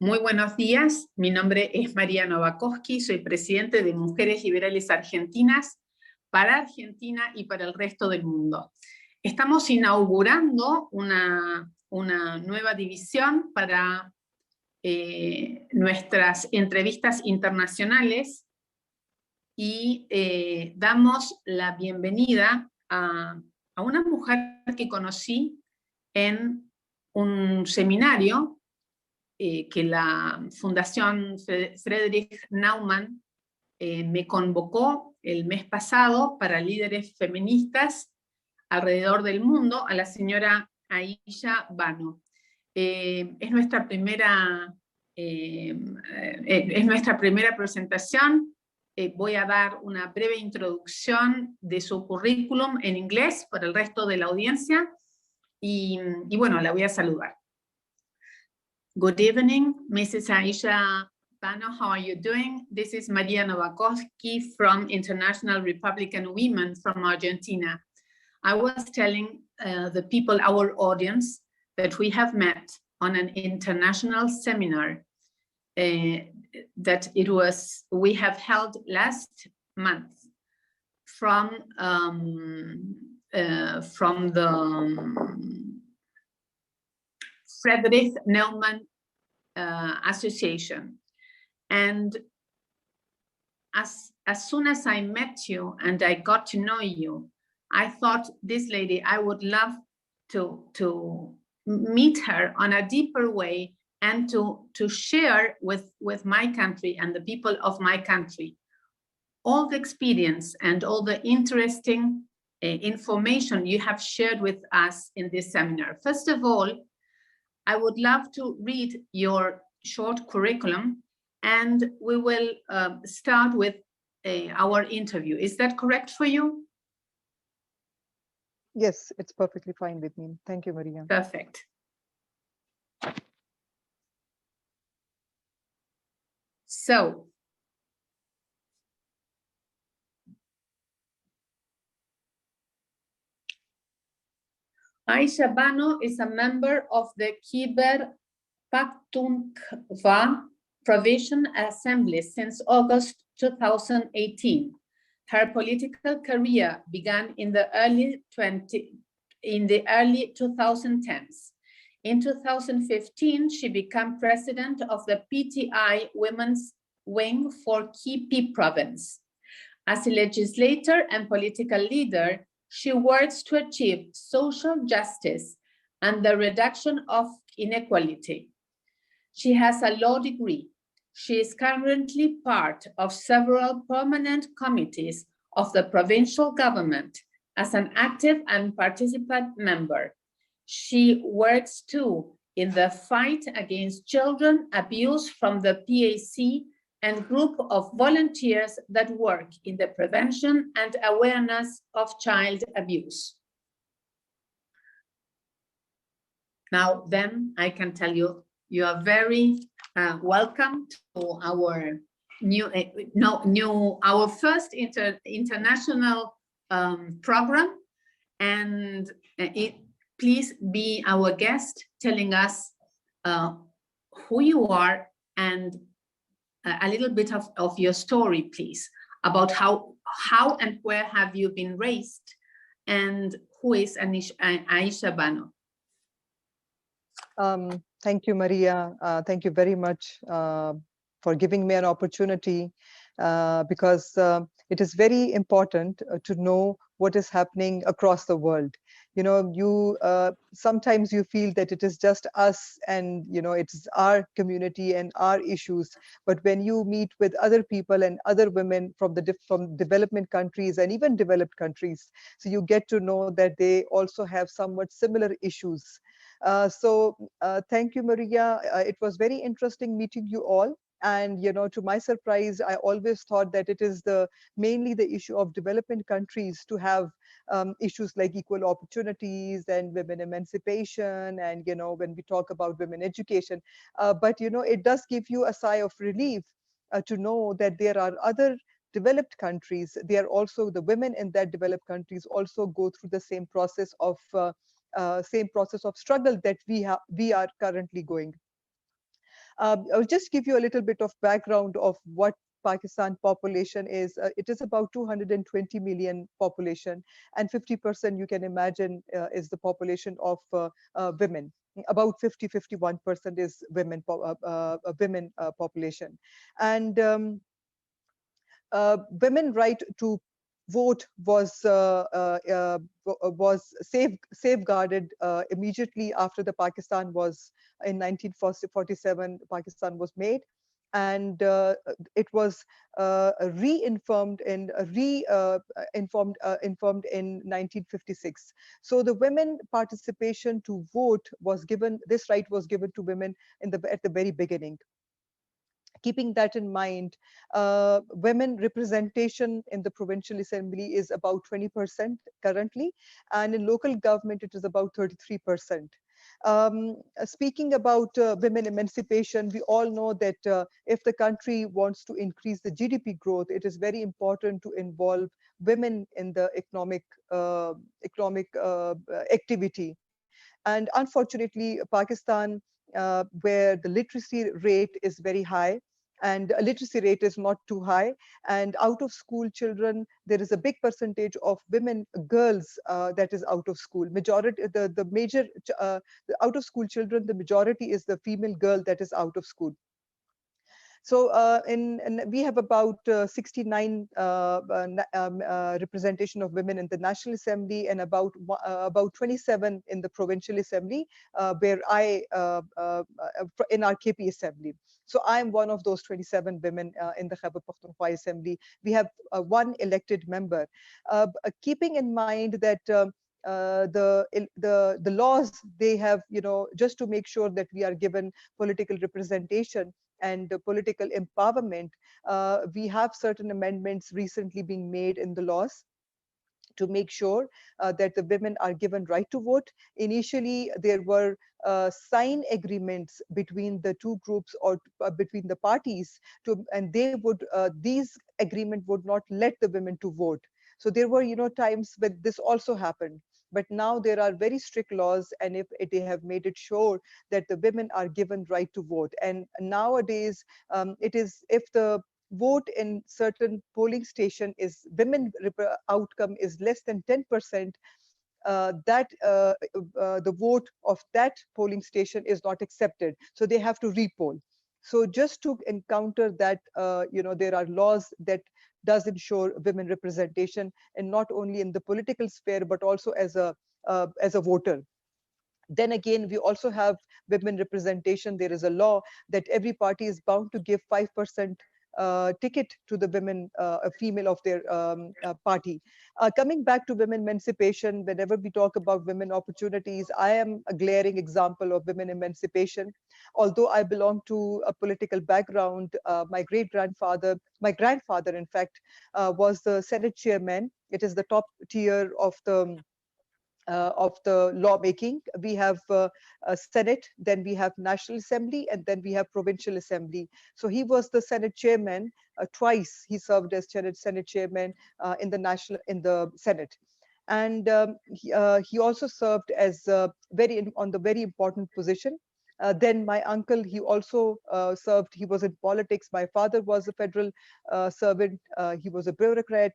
Muy buenos días, mi nombre es María Novakoski, soy presidente de Mujeres Liberales Argentinas para Argentina y para el resto del mundo. Estamos inaugurando una nueva división para nuestras entrevistas internacionales y damos la bienvenida a una mujer que conocí en un seminario que la Fundación Friedrich Naumann me convocó el mes pasado para líderes feministas alrededor del mundo, a la señora Ayesha Bano. Es nuestra primera presentación. Voy a dar una breve introducción de su currículum en inglés para el resto de la audiencia y bueno, la voy a saludar. Good evening, Mrs. Ayesha Bano, how are you doing? This is Maria Novakoski from International Republican Women from Argentina. I was telling the people, our audience, that we have met on an international seminar that we have held last month from the Friedrich Naumann Association. And as soon as I met you and I got to know you, I thought this lady, I would love to meet her on a deeper way and to share with my country and the people of my country all the experience and all the interesting information you have shared with us in this seminar. First of all, I would love to read your short curriculum, and we will start with our interview. Is that correct for you? Yes, it's perfectly fine with me. Thank you, Maria. Perfect. So, Ayesha Bano is a member of the Khyber Pakhtunkhwa Provincial Assembly since August 2018. Her political career began in the early 2010s. In 2015, she became president of the PTI Women's Wing for Khyber Province. As a legislator and political leader, she works to achieve social justice and the reduction of inequality. She has a law degree. She is currently part of several permanent committees of the provincial government as an active and participant member. She works too in the fight against children abuse from the PAC and group of volunteers that work in the prevention and awareness of child abuse. Now, then I can tell you, you are very welcome to our our first international program, and please be our guest, telling us who you are and a little bit of your story, please, about how and where have you been raised, and who is Ayesha Bano. Thank you, Maria. Thank you very much for giving me an opportunity, because it is very important to know what is happening across the world. You know, sometimes you feel that it is just us and, you know, it's our community and our issues. But when you meet with other people and other women from development countries and even developed countries, so you get to know that they also have somewhat similar issues. So thank you, Maria. It was very interesting meeting you all. And, you know, to my surprise, I always thought that it is mainly the issue of development countries to have issues like equal opportunities and women emancipation, and, you know, when we talk about women education. But, you know, it does give you a sigh of relief to know that there are other developed countries. They are also, the women in that developed countries also go through the same process of struggle that we are currently going. I'll just give you a little bit of background of what Pakistan population is. It is about 220 million population, and 50% you can imagine is the population of women. About 50-51% is women population, and women right to vote was safeguarded immediately after the Pakistan was in 1947. Pakistan was made, and it was re-informed and informed in 1956. So the women participation to vote was given. This right was given to women at the very beginning. Keeping that in mind, women representation in the provincial assembly is about 20% currently, and in local government it is about 33%. Speaking about women emancipation, we all know that if the country wants to increase the GDP growth, it is very important to involve women in the economic activity. And unfortunately, Pakistan, where the literacy rate is very high, and literacy rate is not too high, and out of school children, there is a big percentage of women, girls that is out of school. Majority, the out of school children, the majority is the female girl that is out of school. So we have about 69 representation of women in the National Assembly, and about 27 in the Provincial Assembly, where in our KP Assembly. So I'm one of those 27 women in the Khyber Pakhtunkhwa Assembly. We have one elected member. Keeping in mind that the laws they have, just to make sure that we are given political representation and political empowerment, we have certain amendments recently being made in the laws to make sure that the women are given right to vote. Initially, there were sign agreements between the two groups or between the parties, and these agreement would not let the women to vote. So there were, times when this also happened. But now there are very strict laws, and if they have made it sure that the women are given right to vote. And nowadays, it is if the vote in certain polling station is outcome is less than 10%, the vote of that polling station is not accepted. So they have to repoll. So just to encounter that, there are laws that does ensure women representation, and not only in the political sphere, but also as a voter. Then again, we also have women representation. There is a law that every party is bound to give 5% ticket to the women, a female of their party. Coming back to women emancipation, whenever we talk about women opportunities, I am a glaring example of women emancipation. Although I belong to a political background, my grandfather, in fact, was the Senate chairman. It is the top tier of the lawmaking. We have Senate, then we have National Assembly, and then we have Provincial Assembly. So he was the Senate chairman twice. He served as Senate chairman in the Senate. And he also served as on the very important position. Then my uncle, he also served. He was in politics. My father was a federal servant. He was a bureaucrat.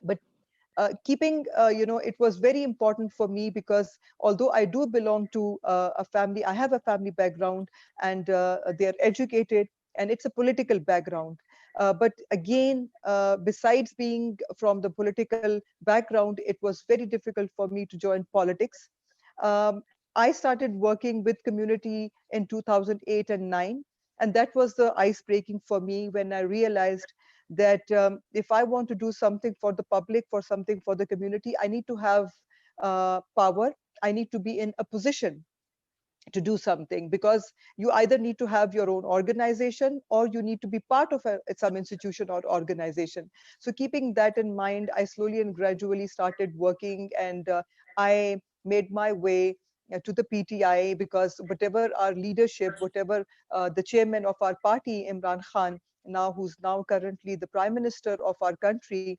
But keeping, it was very important for me, because although I do belong to a family, I have a family background, and they are educated, and it's a political background. But again, besides being from the political background, it was very difficult for me to join politics. I started working with community in 2008 and 9, and that was the ice breaking for me, when I realized that if I want to do something for the public, for something for the community, I need to have power. I need to be in a position to do something, because you either need to have your own organization, or you need to be part of some institution or organization. So keeping that in mind, I slowly and gradually started working, and I made my way to the PTI, because whatever our leadership, whatever the chairman of our party, Imran Khan, who's now currently the prime minister of our country,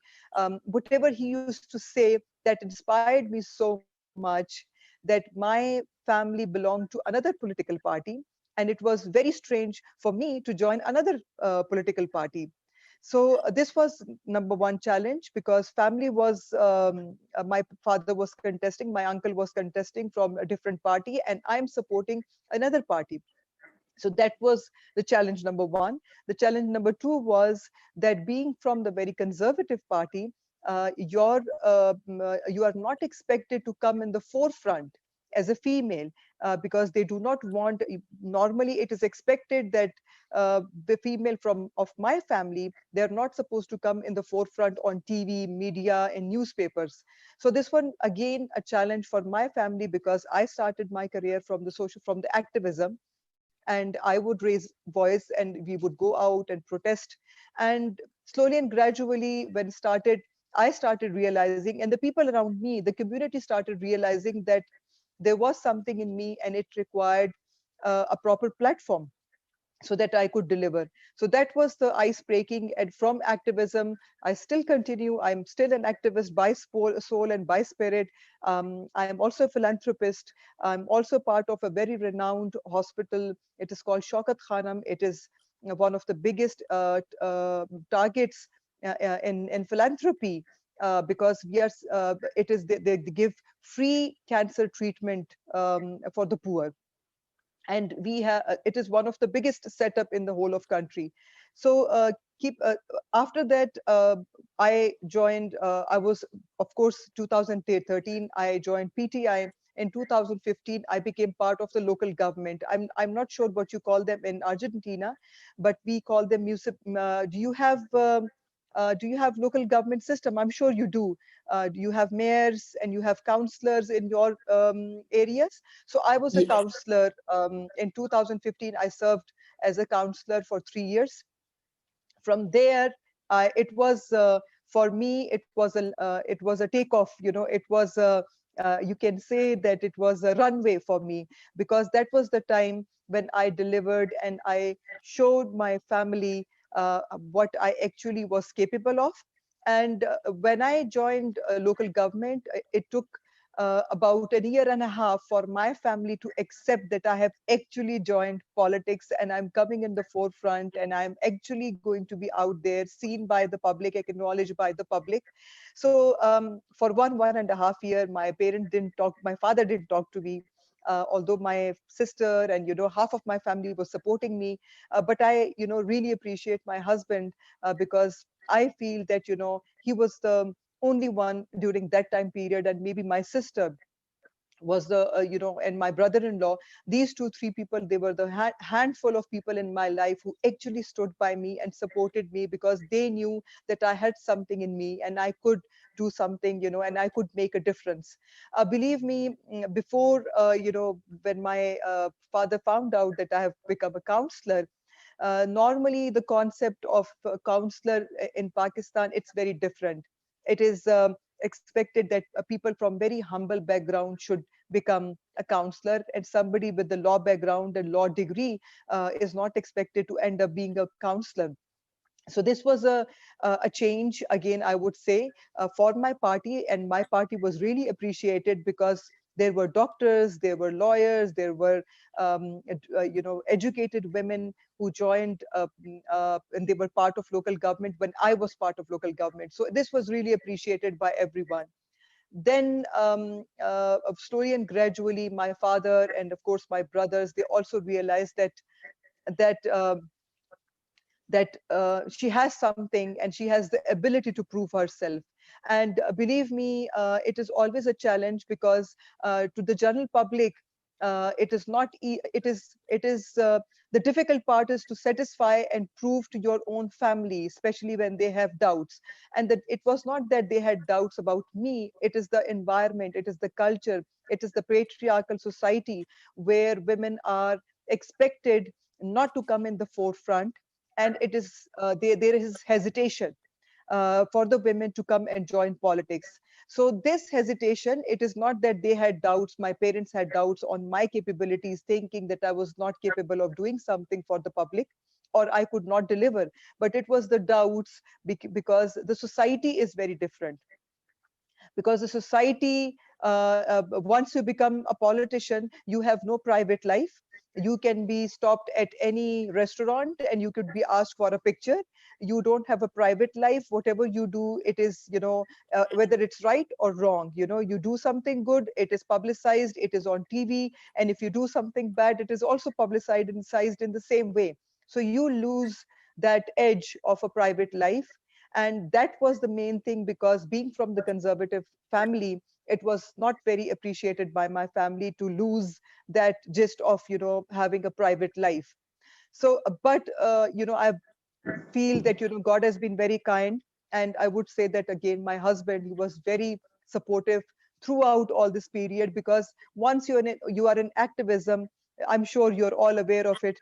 whatever he used to say, that inspired me so much, that my family belonged to another political party, And it was very strange for me to join another political party. So this was number one challenge, because family was, my father was contesting, my uncle was contesting from a different party, and I'm supporting another party. So that was the challenge number one. The challenge number two was that being from the very conservative party, you are not expected to come in the forefront as a female, because they do not want, normally it is expected that the female from of my family, they're not supposed to come in the forefront on TV, media, and newspapers. So this one, again, a challenge for my family, because I started my career from the social, from the activism, and I would raise voice and we would go out and protest. And slowly and gradually, I started realizing, and the people around me, the community started realizing that there was something in me and it required a proper platform so that I could deliver. So that was the ice breaking. And from activism, I still continue. I'm still an activist by soul and by spirit. I am also a philanthropist. I'm also part of a very renowned hospital. It is called Shaukat Khanam. It is one of the biggest targets in philanthropy. Because it is they give free cancer treatment for the poor, and we have it is one of the biggest setup in the whole of country. So keep after that, I joined, I was, of course, 2013 I joined PTI. In 2015 I became part of the local government. I'm not sure what you call them in Argentina, but we call them do you have local government system? I'm sure you do. You have mayors and you have councillors in your areas. So I was a Yes. counselor. In 2015, I served as a counselor for 3 years. From there, it was for me, it was a takeoff. It was you can say that it was a runway for me, because that was the time when I delivered and I showed my family what I actually was capable of. And when I joined local government, it took about a year and a half for my family to accept that I have actually joined politics and I'm coming in the forefront and I'm actually going to be out there, seen by the public, acknowledged by the public. So for 1.5 year, my father didn't talk to me. Although my sister and half of my family was supporting me, but I really appreciate my husband, because I feel that he was the only one during that time period, and maybe my sister was the and my brother-in-law. These two three people, they were the handful of people in my life who actually stood by me and supported me, because they knew that I had something in me and I could do something, and I could make a difference. Believe me, before when my father found out that I have become a counselor, normally the concept of counselor in Pakistan, it's very different. It is expected that people from very humble background should become a counselor, and somebody with the law background and law degree is not expected to end up being a counselor. So this was a change, again, I would say, for my party, and my party was really appreciated, because there were doctors, there were lawyers, there were educated women who joined, and they were part of local government when I was part of local government. So this was really appreciated by everyone. Then slowly and gradually, my father and of course my brothers, they also realized that she has something and she has the ability to prove herself. And believe me, it is always a challenge, because to the general public, it is not it is the difficult part is to satisfy and prove to your own family, especially when they have doubts. And that it was not that they had doubts about me, it is the environment, it is the culture, it is the patriarchal society where women are expected not to come in the forefront. And it is there is hesitation for the women to come and join politics. So this hesitation, it is not that they had doubts, my parents had doubts on my capabilities, thinking that I was not capable of doing something for the public, or I could not deliver. But it was the doubts because the society is very different. Because the society, once you become a politician, you have no private life. You can be stopped at any restaurant and you could be asked for a picture. You don't have a private life. Whatever you do, it is, whether it's right or wrong, you do something good, it is publicized, it is on TV. And if you do something bad, it is also publicized and sized in the same way. So you lose that edge of a private life. And that was the main thing, because being from the conservative family, it was not very appreciated by my family to lose that gist of having a private life. So but I feel that God has been very kind. And I would say that again, my husband, he was very supportive throughout all this period, because once you are in activism, I'm sure you're all aware of it,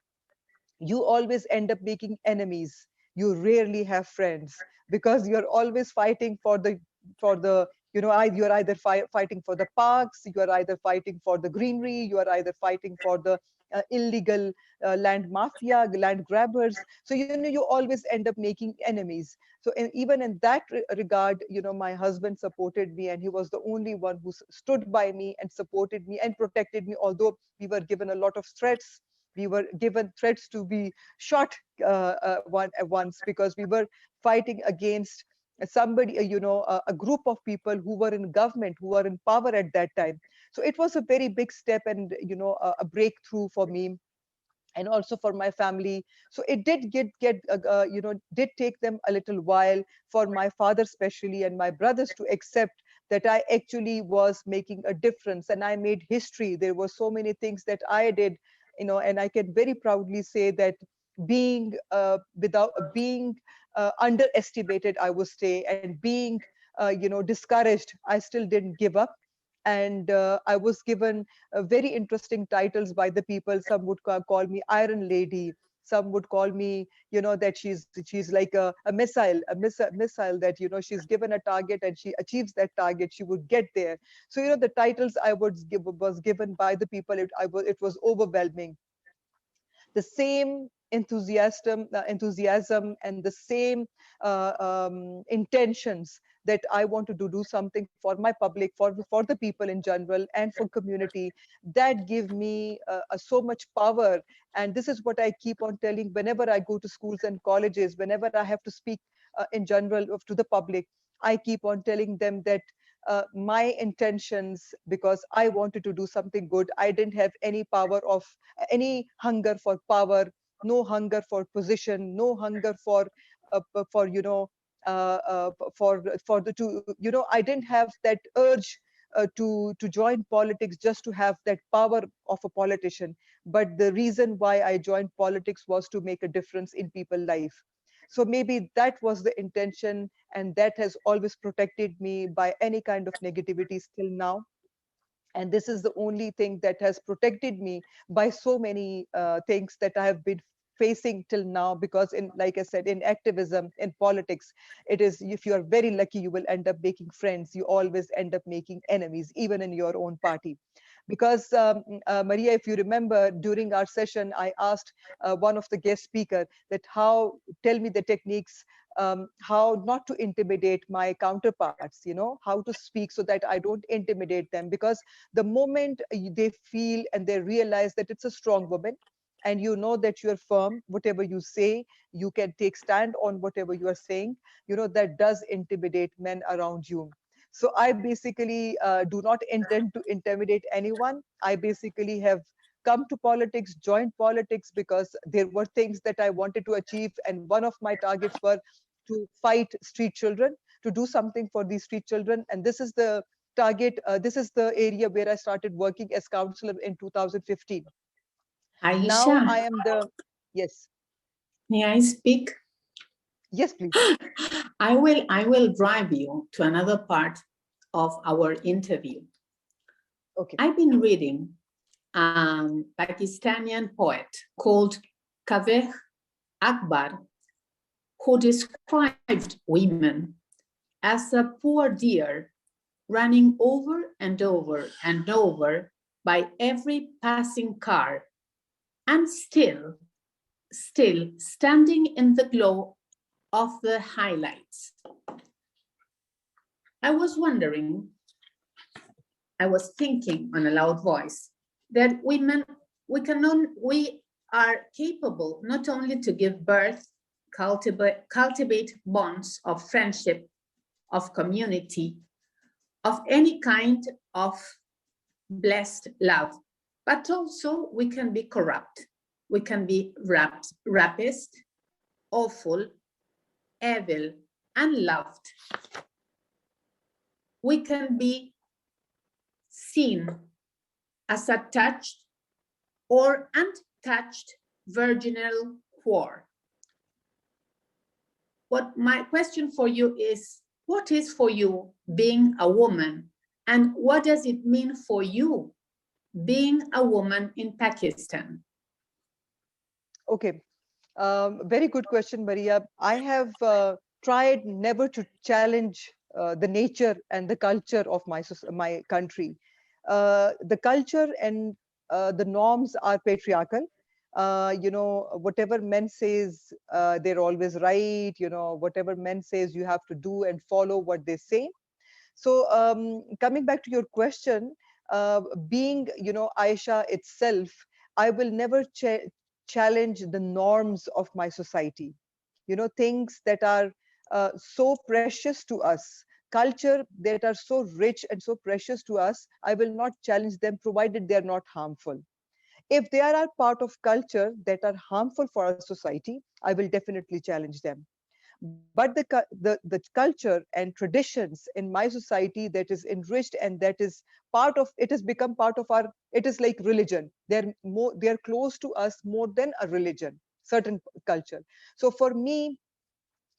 you always end up making enemies. You rarely have friends, because you're always fighting for the you're either fighting for the parks, you are either fighting for the greenery, you are either fighting for the illegal land mafia, land grabbers. So you always end up making enemies. So even in that regard, my husband supported me, and he was the only one who stood by me and supported me and protected me, although we were given a lot of threats. We were given threats to be shot once, because we were fighting against somebody, a group of people who were in government, who were in power at that time. So it was a very big step, and a breakthrough for me, and also for my family. So it did did take them a little while, for my father especially and my brothers, to accept that I actually was making a difference and I made history. There were so many things that I did, and I can very proudly say that being without being underestimated, I would say, and being discouraged, I still didn't give up. And I was given very interesting titles by the people. Some would call me Iron Lady. Some would call me, that she's like a missile that, she's given a target and she achieves that target, she would get there. So, the titles I was given by the people, it was overwhelming. The same enthusiasm and the same intentions that I wanted to do something for my public, for the people in general, and for community, that give me so much power. And this is what I keep on telling whenever I go to schools and colleges, whenever I have to speak in general to the public. I keep on telling them that my intentions, because I wanted to do something good. I didn't have any hunger for power, no hunger for position, no hunger for for the to I didn't have that urge to join politics just to have that power of a politician. But the reason why I joined politics was to make a difference in people's life. So maybe that was the intention, and that has always protected me by any kind of negativity till now. And this is the only thing that has protected me by so many things that I have been facing till now. Because in, like I said, in activism, in politics, it is, if you are very lucky, you will end up making friends. You always end up making enemies, even in your own party. Because Maria, if you remember, during our session, I asked one of the guest speaker that tell me the techniques, how not to intimidate my counterparts, how to speak so that I don't intimidate them. Because the moment they feel and they realize that it's a strong woman, and that you're firm, whatever you say, you can take stand on whatever you are saying, that does intimidate men around you. So I basically do not intend to intimidate anyone. I basically have come to politics, joined politics, because there were things that I wanted to achieve. And one of my targets were to fight street children, to do something for these street children. And this is the target. This is the area where I started working as counselor in 2015. Now Ayesha, I am the, yes, may I speak? yes, please. I will drive you to another part of our interview. Okay. I've been reading a Pakistani poet called Kaveh Akbar, who described women as a poor deer running over and over and over by every passing car, and still standing in the glow of the highlights. I was thinking on a loud voice, that women we are capable not only to give birth, cultivate bonds of friendship, of community, of any kind of blessed love, but also we can be corrupt. We can be rapist, awful, evil, unloved. We can be seen as a touched or untouched virginal core. What my question for you is, what is for you being a woman, and what does it mean for you being a woman in Pakistan? Okay, very good question, Maria. I have tried never to challenge the nature and the culture of my country. The culture and the norms are patriarchal. Whatever men says, they're always right. Whatever men says, you have to do and follow what they say. So coming back to your question, being, Ayesha itself, I will never challenge the norms of my society. Things that are so precious to us, culture that are so rich and so precious to us, I will not challenge them provided they are not harmful. If they are part of culture that are harmful for our society, I will definitely challenge them. But the culture and traditions in my society that is enriched and that is part of it has become part of our, it is like religion. They're close to us more than a religion, certain culture. So for me,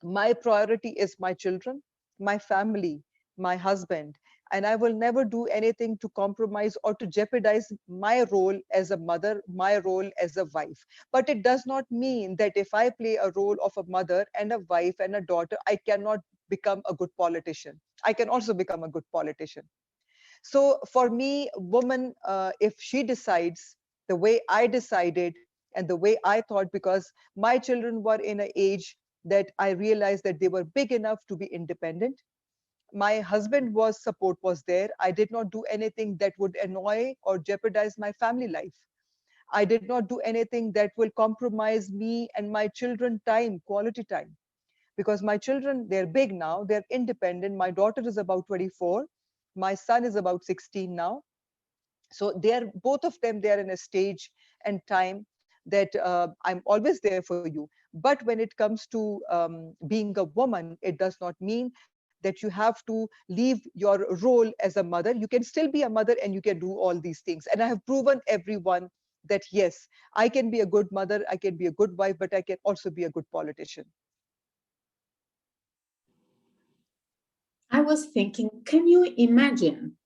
my priority is my children, my family, my husband, and I will never do anything to compromise or to jeopardize my role as a mother, my role as a wife. But it does not mean that if I play a role of a mother and a wife and a daughter, I cannot become a good politician. I can also become a good politician. So for me, woman, if she decides the way I decided and the way I thought, because my children were in an age that I realized that they were big enough to be independent. My husband was support was there. I did not do anything that would annoy or jeopardize my family life. I did not do anything that will compromise me and my children time, quality time. Because my children, they're big now, they're independent. My daughter is about 24. My son is about 16 now. So they're both of them, they're in a stage and time that I'm always there for you. But when it comes to being a woman, it does not mean that you have to leave your role as a mother. You can still be a mother and you can do all these things. And I have proven everyone that yes, I can be a good mother, I can be a good wife, but I can also be a good politician. I was thinking, can you imagine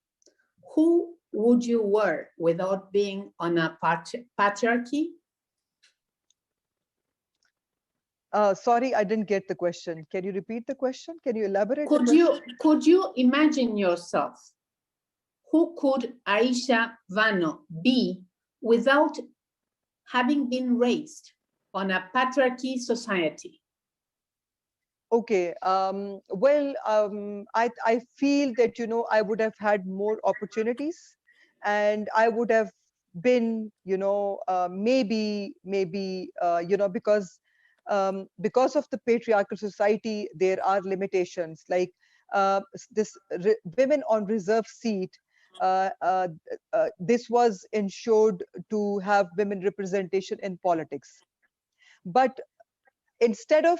who would you were without being on a patriarchy? Sorry, I didn't get the question. Can you repeat the question? Can you elaborate the Could question? you imagine yourself? Who could Ayesha Bano be without having been raised on a patriarchy society? Okay. I feel that, I would have had more opportunities, and I would have been, because of the patriarchal society, there are limitations. Like this women on reserve seat, this was ensured to have women representation in politics. But instead of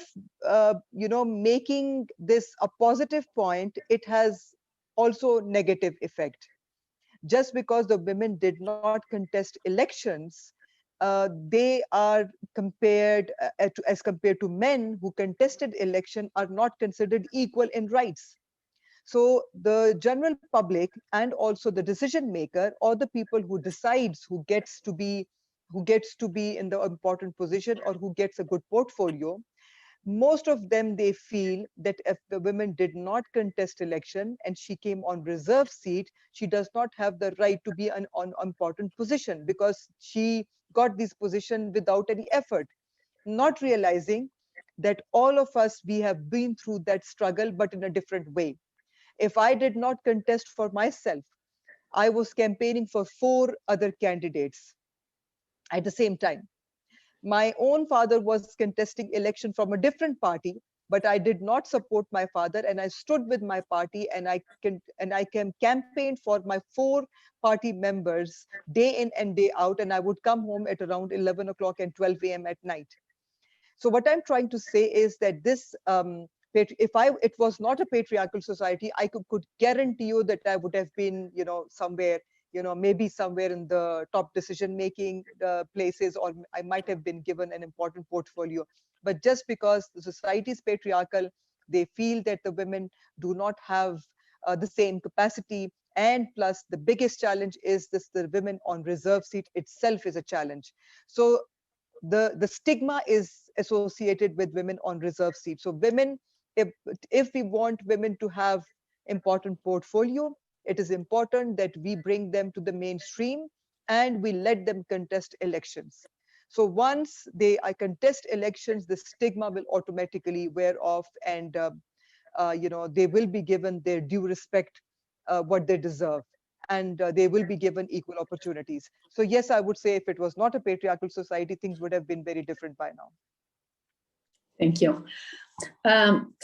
making this a positive point, it has also negative effect. Just because the women did not contest elections, they are compared as compared to men who contested election, are not considered equal in rights. So the general public and also the decision maker, or the people who decides who gets to be in the important position or who gets a good portfolio, most of them, they feel that if the women did not contest election and she came on reserve seat, she does not have the right to be on important position, because she got this position without any effort, not realizing that all of us, we have been through that struggle, but in a different way. If I did not contest for myself, I was campaigning for 4 other candidates. at the same time. My own father was contesting election from a different party, but I did not support my father, and I stood with my party, and I can campaign for my 4 party members day in and day out, and I would come home at around 11 o'clock and 12 a.m. at night. So what I'm trying to say is that this, it was not a patriarchal society, I could guarantee you that I would have been, somewhere, maybe somewhere in the top decision-making places, or I might have been given an important portfolio. But just because the society is patriarchal, they feel that the women do not have the same capacity. And plus, the biggest challenge is this: the women on reserve seat itself is a challenge. So the stigma is associated with women on reserve seats. So women, if we want women to have important portfolio, it is important that we bring them to the mainstream and we let them contest elections. So once they contest elections, the stigma will automatically wear off, and they will be given their due respect, what they deserve, and they will be given equal opportunities. So yes, I would say if it was not a patriarchal society, things would have been very different by now. Thank you.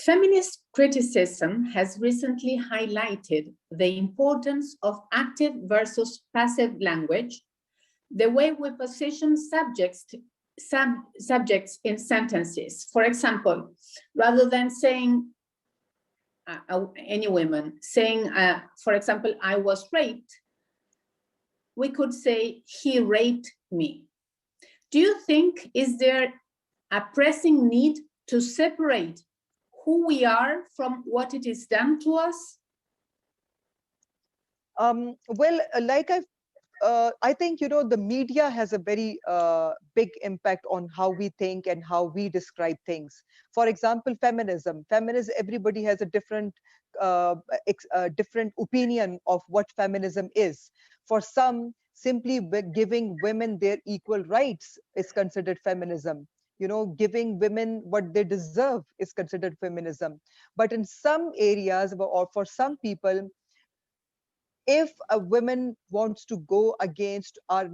Feminist criticism has recently highlighted the importance of active versus passive language, the way we position subjects in sentences. For example, rather than saying, any women saying, for example, I was raped, we could say, he raped me. Do you think, is there a pressing need to separate who we are from what it is done to us? Well, I think, the media has a very big impact on how we think and how we describe things. For example, feminism, everybody has a different opinion of what feminism is. For some, simply giving women their equal rights is considered feminism. Giving women what they deserve is considered feminism. But in some areas, or for some people, if a woman wants to go against our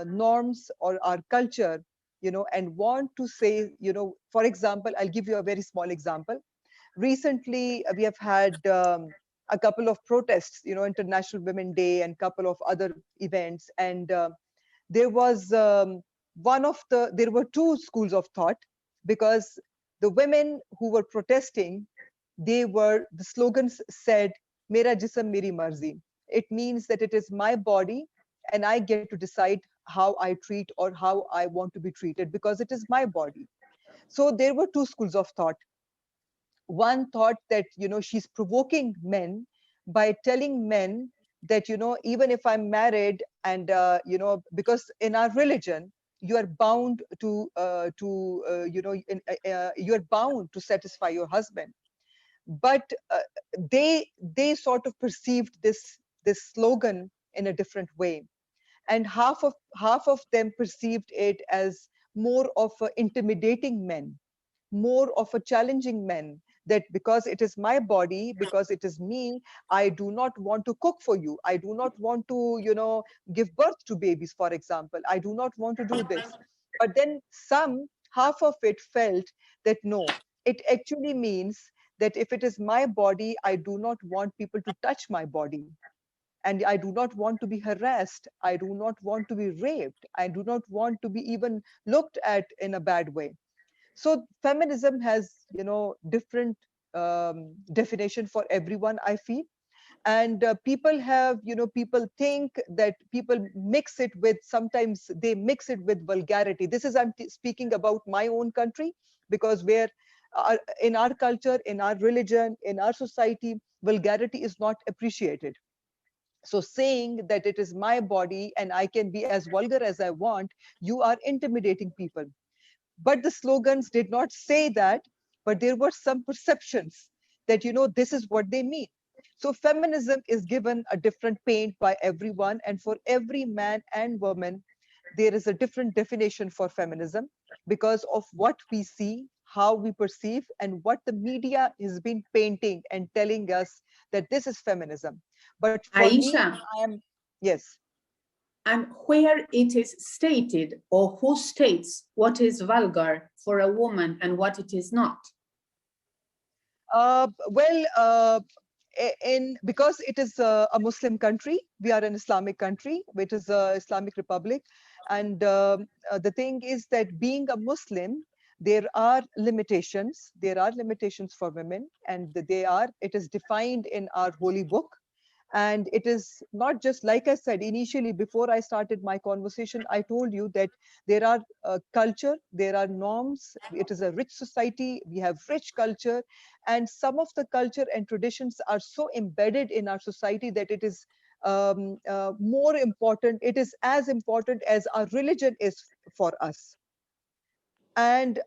norms or our culture, and want to say, for example, I'll give you a very small example. Recently, we have had a couple of protests, International Women's Day and couple of other events. And there was there were 2 schools of thought, because the women who were protesting, the slogans said, Mera jism, meri marzi. It means that it is my body and I get to decide how I treat or how I want to be treated, because it is my body. So there were 2 schools of thought. One thought that, she's provoking men by telling men that, even if I'm married and, because in our religion, you are bound to you are bound to satisfy your husband. But they sort of perceived this slogan in a different way, and half of them perceived it as more of a intimidating men, more of a challenging men, that because it is my body, because it is me, I do not want to cook for you, I do not want to give birth to babies, for example, I do not want to do this. But then half of it felt that no, it actually means that if it is my body, I do not want people to touch my body, and I do not want to be harassed, I do not want to be raped, I do not want to be even looked at in a bad way. So feminism has different definition for everyone, I feel. And people think that people mix it with, sometimes they mix it with vulgarity. This is, I'm speaking about my own country, because in our culture, in our religion, in our society, vulgarity is not appreciated. So saying that it is my body and I can be as vulgar as I want, you are intimidating people. But the slogans did not say that, but there were some perceptions that, this is what they mean. So feminism is given a different paint by everyone, and for every man and woman, there is a different definition for feminism, because of what we see, how we perceive, and what the media has been painting and telling us that this is feminism. But for me, Ayesha, I am, yes. and where it is stated, or who states what is vulgar for a woman and what it is not? Because it is a Muslim country, we are an Islamic country, which is a Islamic Republic. And the thing is that being a Muslim, there are limitations. There are limitations for women, and it is defined in our holy book. And it is not just, like I said initially, before I started my conversation, I told you that there are culture, there are norms. It is a rich society. We have rich culture, and some of the culture and traditions are so embedded in our society that it is more important. It is as important as our religion is for us. And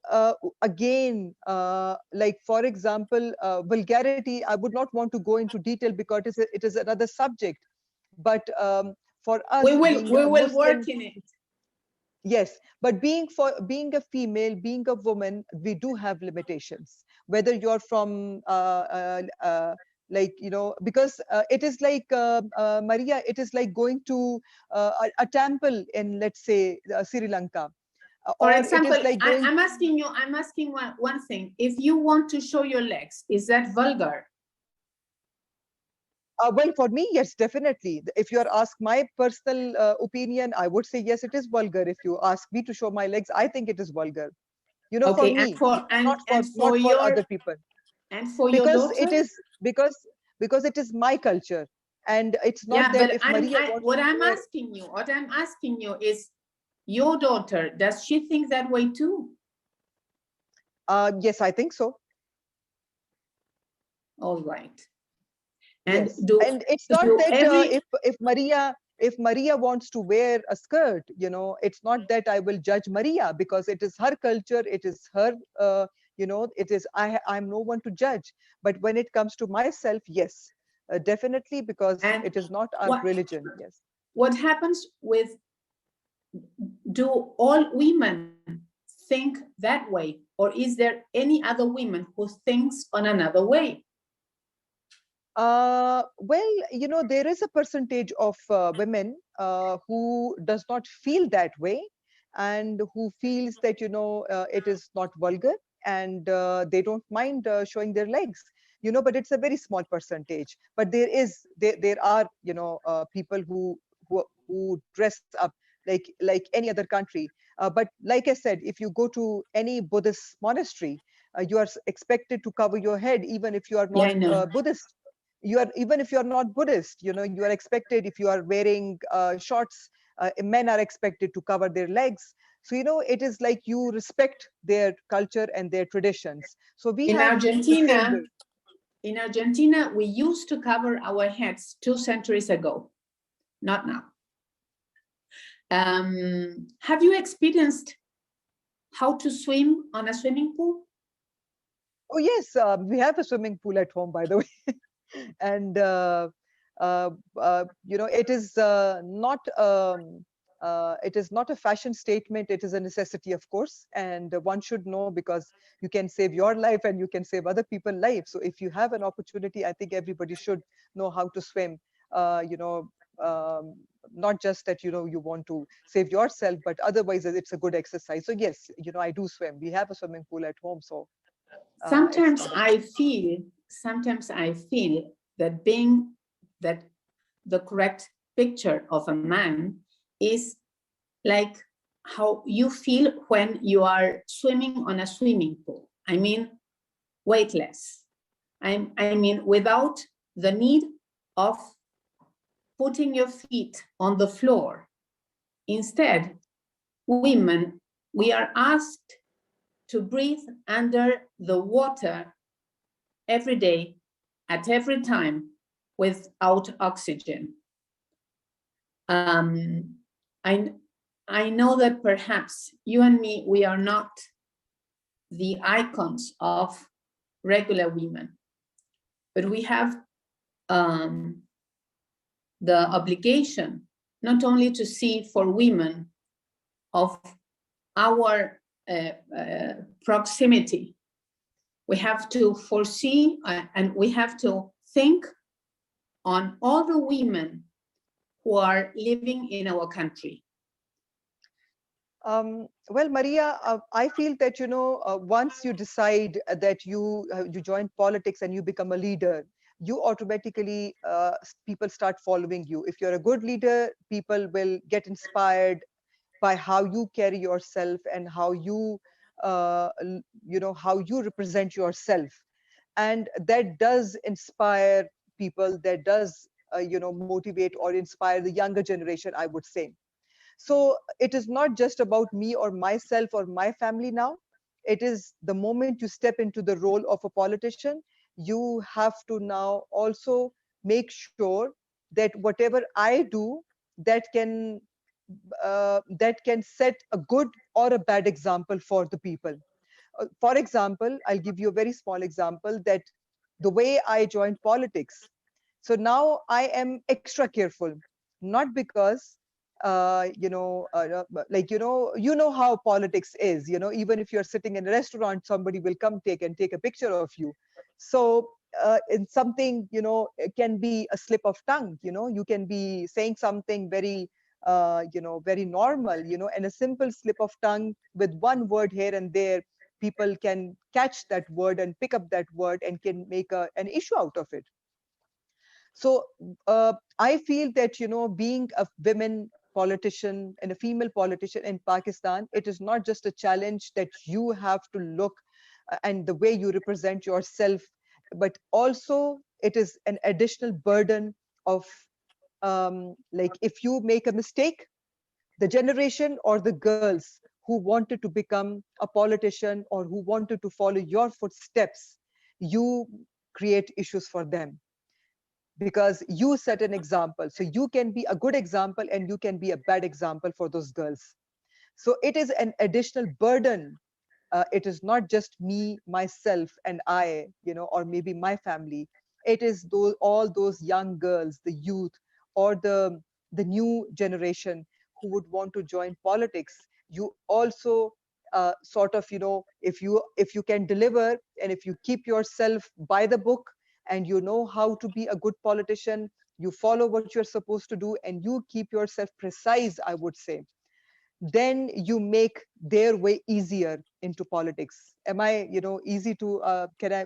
again, like for example, vulgarity, I would not want to go into detail because it is another subject. But for us, we will Muslim, work in it. Yes, but being a female, being a woman, we do have limitations. Whether you're from like, you know, because it is like Maria, it is like going to a temple in, let's say, Sri Lanka. For Or example, it is like going. I'm asking one thing. If you want to show your legs, is that vulgar? Well, for me, yes, definitely. If you ask my personal opinion, I would say yes, it is vulgar. If you ask me to show my legs, I think it is vulgar. You know, Okay, for me, and not for for your other people, and for your because daughter? it is because it is my culture, and it's not Yeah, that but if Maria wants what to I'm wear. asking you is, your daughter, does she think that way too? Yes, I think so. All right. And Yes, and it's not do that every if Maria wants to wear a skirt, you know, it's not that I will judge Maria, because it is her culture, it is her, you know, it is, I'm no one to judge. But when it comes to myself, yes, definitely, because and it is not our religion. Yes. what happens with, do all women think that way, or is there any other women who thinks on another way? Well, you know, there is a percentage of women who does not feel that way, and who feels that, you know, it is not vulgar, and they don't mind showing their legs, you know, but it's a very small percentage. But there are, you know, people who dress up like any other country. But like I said, if you go to any Buddhist monastery, you are expected to cover your head, even if you are Yeah, not I know. Buddhist. Even if you're not Buddhist, you know, you are expected, if you are wearing shorts, men are expected to cover their legs. So, you know, it is like you respect their culture and their traditions. So we In have the same Argentina, way. in Argentina, we used to cover our heads 2 centuries ago, not now. Have you experienced how to swim on a swimming pool? Oh yes, we have a swimming pool at home, by the way. And you know, it is not a fashion statement. It is a necessity, of course, and one should know, because you can save your life and you can save other people's lives. So if you have an opportunity, I think everybody should know how to swim. You know, not just that, you know, you want to save yourself, but otherwise it's a good exercise. So yes, you know, I do swim. We have a swimming pool at home, so it's Sometimes not a I problem. feel that that the correct picture of a man is like how you feel when you are swimming on a swimming pool. I mean, weightless. I mean, without the need of putting your feet on the floor. Instead, women, we are asked to breathe under the water every day, at every time, without oxygen. I know that perhaps you and me, we are not the icons of regular women, but we have the obligation not only to see for women of our proximity, we have to foresee and we have to think on all the women who are living in our country? Well, Maria, I feel that, once you decide that you join politics and you become a leader, you automatically, people start following you. If you're a good leader, people will get inspired by how you carry yourself and how how you represent yourself. And that does inspire people, that does, motivate or inspire the younger generation, I would say. So it is not just about me or myself or my family now. It is the moment you step into the role of a politician, you have to now also make sure that whatever I do, that can set a good or a bad example for the people. For example, I'll give you a very small example, that the way I joined politics. So now I am extra careful, not because you know how politics is. Even if you're sitting in a restaurant, somebody will come take a picture of you. So in something, it can be a slip of tongue. You can be saying something very very normal, and a simple slip of tongue with one word here and there, people can catch that word and pick up that word and can make an issue out of it. So I feel that, being a women politician and a female politician in Pakistan, it is not just a challenge that you have to look and the way you represent yourself, but also it is an additional burden of, like, if you make a mistake, the generation or the girls who wanted to become a politician or who wanted to follow your footsteps, you create issues for them, because you set an example. So you can be a good example and you can be a bad example for those girls. So it is an additional burden. It is not just me, myself, and I, or maybe my family. It is all those young girls, the youth, or the new generation who would want to join politics. You also sort of, if you can deliver, and if you keep yourself by the book, and you know how to be a good politician, you follow what you're supposed to do, and you keep yourself precise, I would say, then you make their way easier into politics. Am I, easy to, can I,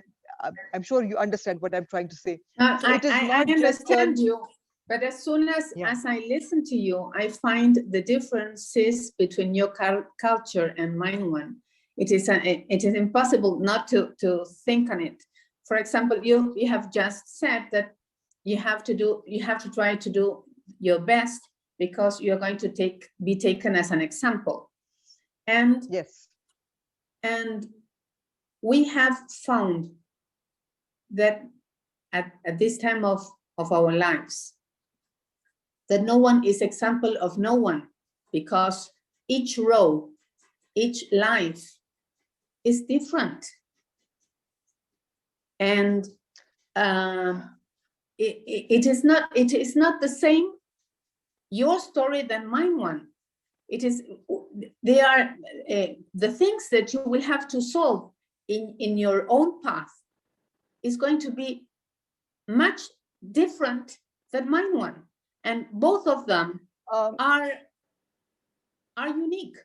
I'm sure you understand what I'm trying to say. So it is I not just understand you, but as soon yeah. as I listen to you, I find the differences between your culture and mine one. It is impossible not to think on it. For example, you have just said that you have to try to do your best because you're going to be taken as an example. And Yes. And we have found that at this time of our lives, that no one is example of no one, because each row, each life is different. And it is not the same your story than mine one. They are the things that you will have to solve in your own path is going to be much different than mine one, and both of them are unique.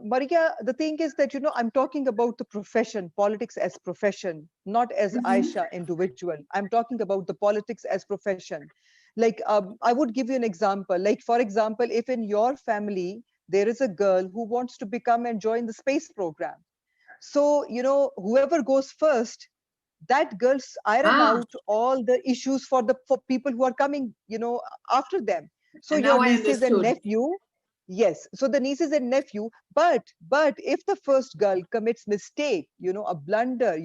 Maria, the thing is that, I'm talking about the profession, politics as profession, not as Ayesha individual. I'm talking about the politics as profession. Like, I would give you an example. Like, for example, if in your family, there is a girl who wants to become and join the space program. So, whoever goes first, that girls iron out all the issues for people who are coming, after them. So And your now I nieces and understood. nephew, yes. So the nieces and nephew, but if the first girl commits mistake, a blunder,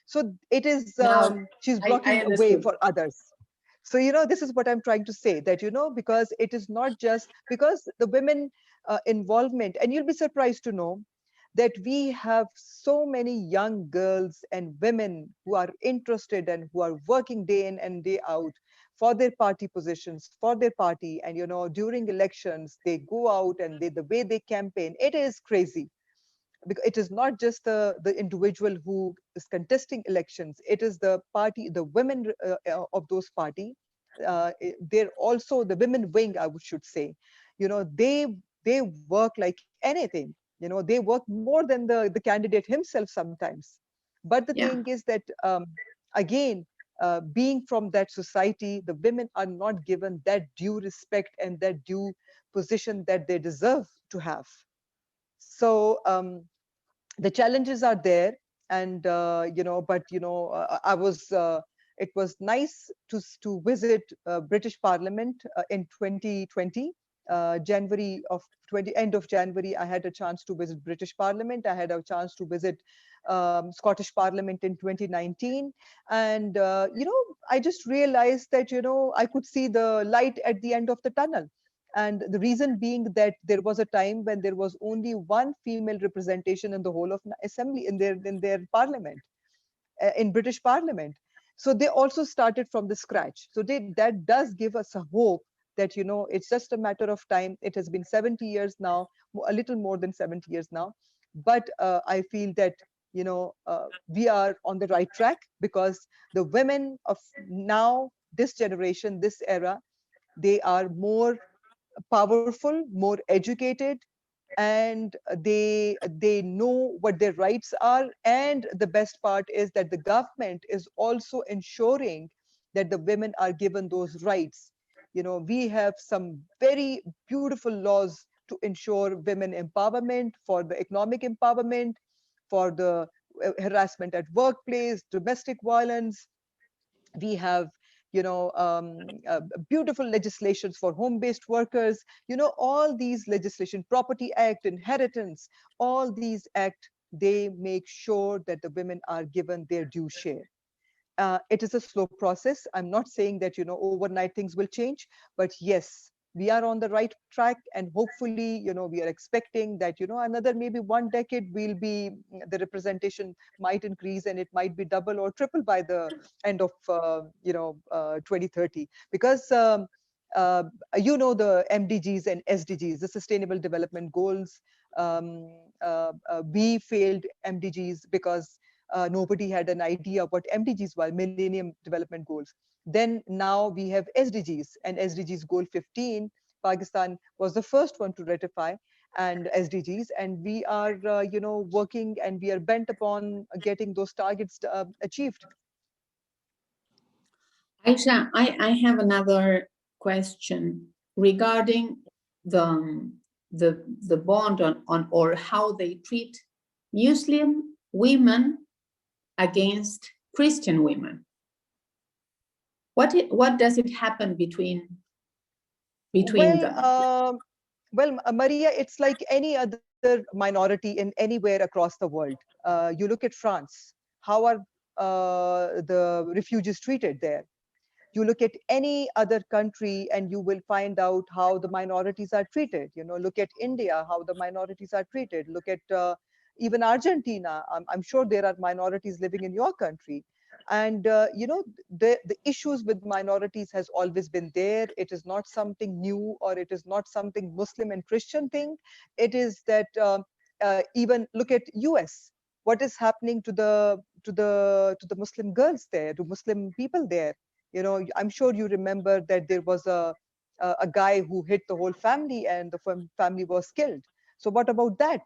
so it is, Now she's I blocking a way understood. for others. So, this is what I'm trying to say, that, because it is not just because the women involvement, and you'll be surprised to know that we have so many young girls and women who are interested and who are working day in and day out for their party positions, for their party. And, during elections, they go out and the way they campaign, it is crazy. Because it is not just the individual who is contesting elections, it is the party, the women of those party they're also the women wing, I should say. They work like anything. They work more than the candidate himself sometimes. But the Yeah. thing is that, again, being from that society, the women are not given that due respect and that due position that they deserve to have. So the challenges are there. And but I was it was nice to visit British Parliament in 2020. January of 20 end of January, I had a chance to visit British Parliament. I had a chance to visit Scottish Parliament in 2019. And I just realized that I could see the light at the end of the tunnel. And the reason being that there was a time when there was only one female representation in the whole of assembly, in their parliament, in British Parliament. So they also started from the scratch. So that does give us a hope that it's just a matter of time. It has been 70 years now, a little more than 70 years now. But I feel that we are on the right track, because the women of now, this generation, this era, they are more powerful, more educated, and they know what their rights are. And the best part is that the government is also ensuring that the women are given those rights. We have some very beautiful laws to ensure women empowerment, for the economic empowerment, for the harassment at workplace, domestic violence. We have beautiful legislations for home-based workers. All these legislation, Property Act, inheritance, all these act, they make sure that the women are given their due share. It is a slow process. I'm not saying that overnight things will change, but yes, we are on the right track. And hopefully we are expecting that another maybe 1 decade will be, the representation might increase, and it might be double or triple by the end of 2030. Because uh, the MDGs and SDGs, the Sustainable Development Goals, we failed MDGs because nobody had an idea what MDGs were, Millennium Development Goals. Then now we have SDGs, and SDGs Goal 15. Pakistan was the first one to ratify and SDGs, and we are working, and we are bent upon getting those targets achieved. Aisha, I have another question regarding the the bond on or how they treat Muslim women against Christian women. What does it happen between Well, them? Maria, it's like any other minority in anywhere across the world. You look at France. How are the refugees treated there? You look at any other country and you will find out how the minorities are treated. Look at India, how the minorities are treated. Look at even Argentina. I'm sure there are minorities living in your country. And the issues with minorities has always been there. It is not something new, or it is not something Muslim and Christian thing. It is that even look at US. What is happening to the Muslim girls there, to Muslim people there? I'm sure you remember that there was a guy who hit the whole family, and the family was killed. So what about that?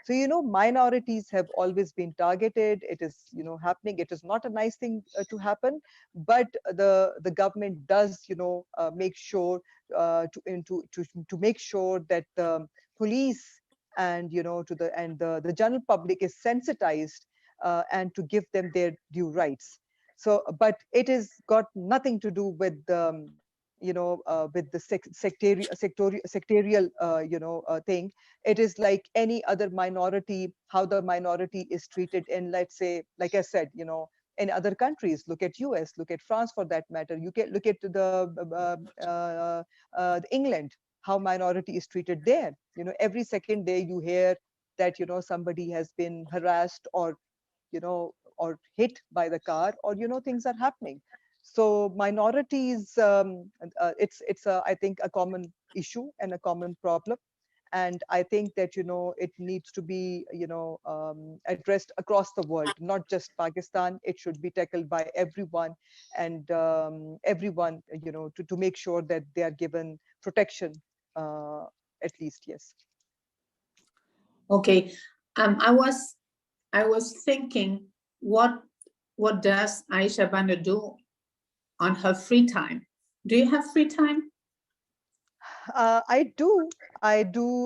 So minorities have always been targeted. It is happening. It is not a nice thing to happen, but the government does make sure to make sure that the police and the general public is sensitized, and to give them their due rights. So, but it has got nothing to do with with the sectorial thing. It is like any other minority, how the minority is treated in, let's say, like I said, in other countries. Look at US, look at France for that matter. You can look at England, how minority is treated there. Every second day you hear that somebody has been harassed, or hit by the car, or things are happening. So minorities, it's I think a common issue and a common problem. And I think that, it needs to be, addressed across the world, not just Pakistan. It should be tackled by everyone, and everyone, to make sure that they are given protection, at least, yes. Okay, I was thinking, what does Ayesha Bano do on her free time? Do you have free time? I do,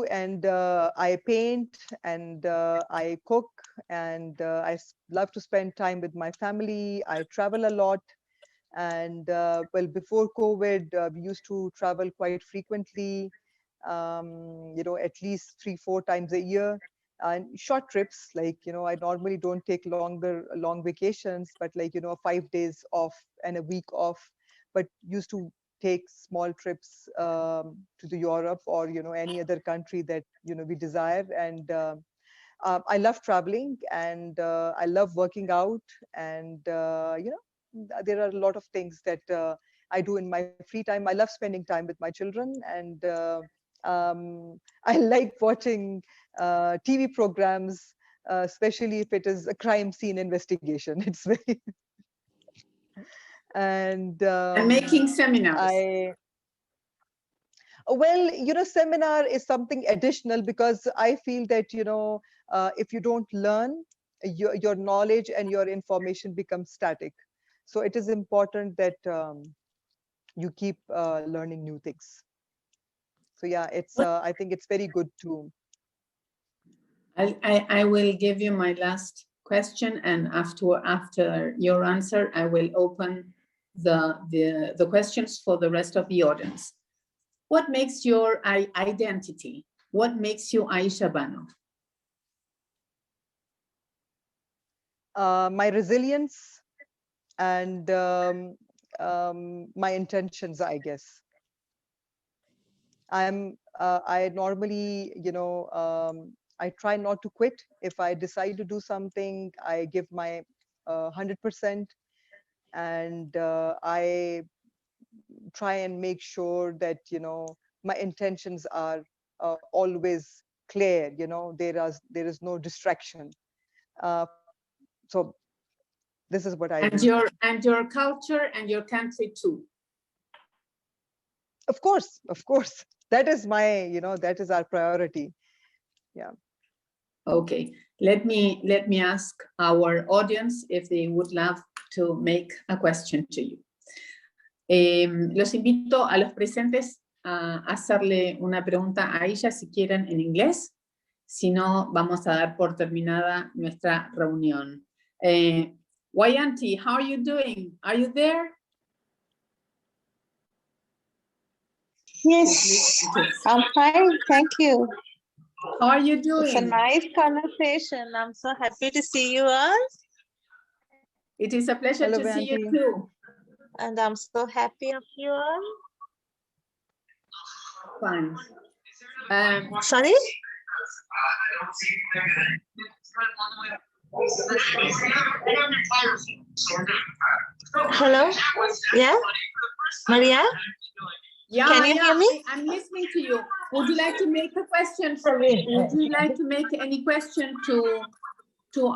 and I paint, and I cook, and love to spend time with my family. I travel a lot, and well, before COVID, we used to travel quite frequently, at least 3-4 times a year, and short trips. Like, I normally don't take long vacations, but like, 5 days off and a week off, but used to take small trips to the Europe, or any other country that we desire. And I love traveling, and I love working out, and there are a lot of things that I do in my free time. I love spending time with my children, and I like watching TV programs, especially if it is a crime scene investigation. It's very and making seminars. Well, seminar is something additional, because I feel that, if you don't learn, your knowledge and your information becomes static. So it is important that you keep learning new things. So yeah, I think it's very good too. I will give you my last question, and after your answer, I will open the questions for the rest of the audience. What makes your identity? What makes you Ayesha Bano? My resilience and my intentions, I guess. I normally, I try not to quit. If I decide to do something, I give my 100%, and I try and make sure that, my intentions are always clear. There is no distraction. So this is what I do. And your culture and your country too. Of course. That is that is our priority. Yeah. Okay, let me ask our audience if they would love to make a question to you. Los invito a los presentes a hacerle una pregunta a Ayesha, si quieren, en inglés. Si no, vamos a dar por terminada nuestra reunión. Wayanti, how are you doing? Are you there? Yes, I'm fine, thank you. How are you doing? It's a nice conversation. I'm so happy to see you all. It is a pleasure to see you too. And I'm so happy of you all. Fine. Sorry? Hello? Yeah? Maria? Yeah, can you hear me? I'm listening to you. Would you like to make a question for me? Would you like to make any question to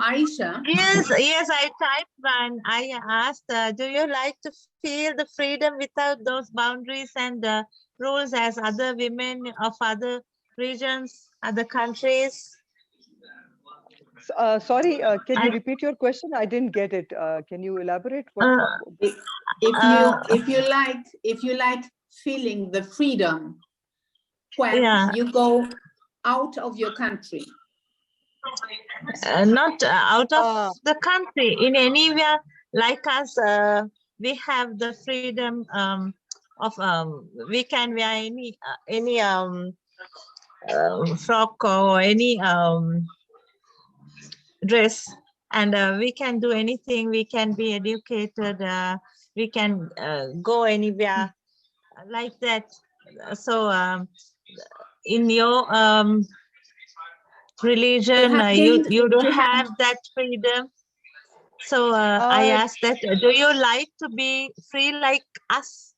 Ayesha? Yes, I typed one. I asked, do you like to feel the freedom without those boundaries and rules as other women of other regions, other countries? Sorry, can you repeat your question? I didn't get it. Can you elaborate? If you like feeling the freedom when you go out of your country. Not out of the country, in anywhere like us, we have the freedom of we can wear any frock or any dress, and we can do anything. We can be educated, we can go anywhere like that. So in your religion, you don't have that freedom. So I asked that, do you like to be free like us?